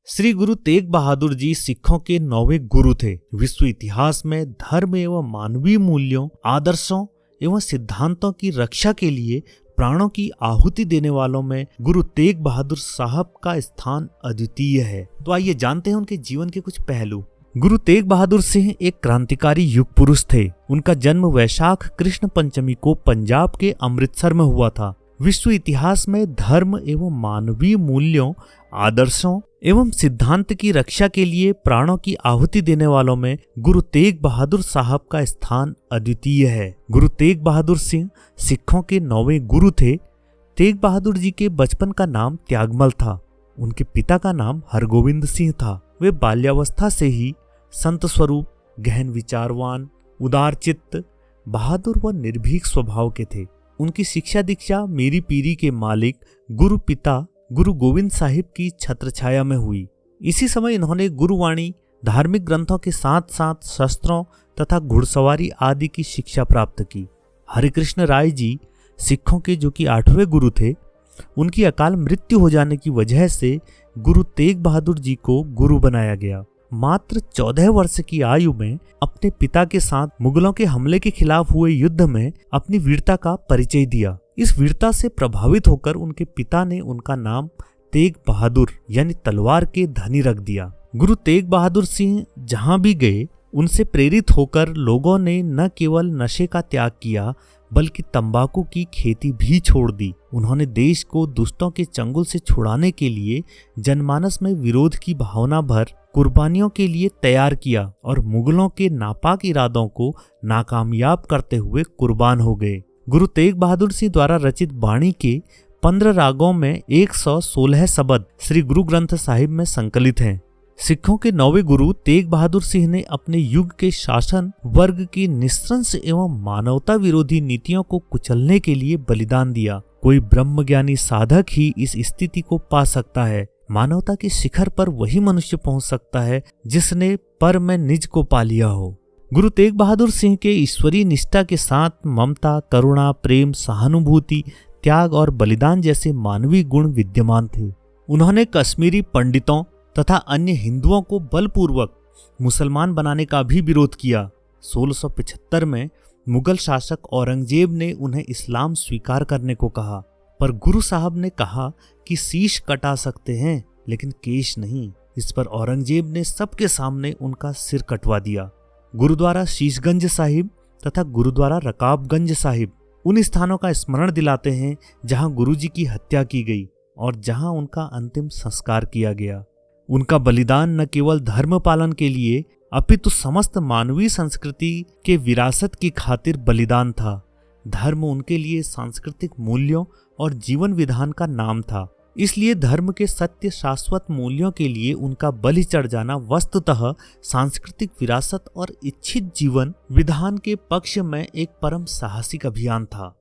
श्री गुरु तेग बहादुर जी सिखों के 9वें गुरु थे। विश्व इतिहास में धर्म एवं मानवीय मूल्यों, आदर्शों एवं सिद्धांतों की रक्षा के लिए प्राणों की आहुति देने वालों में गुरु तेग बहादुर साहब का स्थान अद्वितीय है। तो आइए जानते हैं उनके जीवन के कुछ पहलू। गुरु तेग बहादुर सिंह एक क्रांतिकारी युग पुरुष थे। उनका जन्म वैशाख कृष्ण पंचमी को पंजाब के अमृतसर में हुआ था। विश्व इतिहास में धर्म एवं मानवीय मूल्यों, आदर्शों एवं सिद्धांत की रक्षा के लिए प्राणों की आहुति देने वालों में गुरु तेग बहादुर साहब का स्थान अद्वितीय है। गुरु तेग बहादुर सिंह सिखों के 9वें गुरु थे। तेग बहादुर जी के बचपन का नाम त्यागमल था। उनके पिता का नाम हरगोविंद सिंह था। वे बाल्यावस्था से ही संत स्वरूप, गहन विचारवान, उदारचित्त, बहादुर व निर्भीक स्वभाव के थे। उनकी शिक्षा दीक्षा मीरी पीरी के मालिक गुरु पिता गुरु गोविंद साहिब की छत्रछाया में हुई। इसी समय इन्होंने गुरुवाणी, धार्मिक ग्रंथों के साथ साथ शस्त्रों तथा घुड़सवारी आदि की शिक्षा प्राप्त की। हरिकृष्ण राय जी सिखों के जो कि 8वें गुरु थे, उनकी अकाल मृत्यु हो जाने की वजह से गुरु तेग बहादुर जी को गुरु बनाया गया। मात्र 14 वर्ष की आयु में अपने पिता के साथ मुगलों के हमले के खिलाफ हुए युद्ध में अपनी वीरता का परिचय दिया। इस वीरता से प्रभावित होकर उनके पिता ने उनका नाम तेग बहादुर यानी तलवार के धनी रख दिया। गुरु तेग बहादुर सिंह जहां भी गए, उनसे प्रेरित होकर लोगों ने न केवल नशे का त्याग किया बल्कि तंबाकू की खेती भी छोड़ दी। उन्होंने देश को दुष्टों के चंगुल से छुड़ाने के लिए जनमानस में विरोध की भावना भर कुर्बानियों के लिए तैयार किया और मुगलों के नापाक इरादों को नाकामयाब करते हुए कुर्बान हो गए। गुरु तेग बहादुर सिंह द्वारा रचित बाणी के 15 रागों में 116 शब्द श्री गुरु ग्रंथ साहिब में संकलित हैं। सिखों के 9वें गुरु तेग बहादुर सिंह ने अपने युग के शासन वर्ग की निस्त्रंस एवं मानवता विरोधी नीतियों को कुचलने के लिए बलिदान दिया। कोई ब्रह्मज्ञानी साधक ही इस स्थिति को पा सकता है। मानवता के शिखर पर वही मनुष्य पहुंच सकता है जिसने पर में निज को पा लिया हो। गुरु तेग बहादुर सिंह के ईश्वरीय निष्ठा के साथ ममता, करुणा, प्रेम, सहानुभूति, त्याग और बलिदान जैसे मानवीय गुण विद्यमान थे। उन्होंने कश्मीरी पंडितों तथा अन्य हिंदुओं को बलपूर्वक मुसलमान बनाने का भी विरोध किया। 1675 में मुगल शासक औरंगजेब ने उन्हें इस्लाम स्वीकार करने को कहा, पर गुरु साहब ने कहा कि शीश कटा सकते हैं लेकिन केश नहीं। इस पर औरंगजेब ने सबके सामने उनका सिर कटवा दिया। गुरुद्वारा शीशगंज साहिब तथा गुरुद्वारा रकाबगंज साहिब उन स्थानों का स्मरण दिलाते हैं जहां गुरुजी की हत्या की गई और जहां उनका अंतिम संस्कार किया गया। उनका बलिदान न केवल धर्म पालन के लिए अपितु समस्त मानवीय संस्कृति के विरासत की खातिर बलिदान था। धर्म उनके लिए सांस्कृतिक मूल्यों और जीवन विधान का नाम था। इसलिए धर्म के सत्य शाश्वत मूल्यों के लिए उनका बलि चढ़ जाना वस्तुतः सांस्कृतिक विरासत और इच्छित जीवन विधान के पक्ष में एक परम साहसिक अभियान था।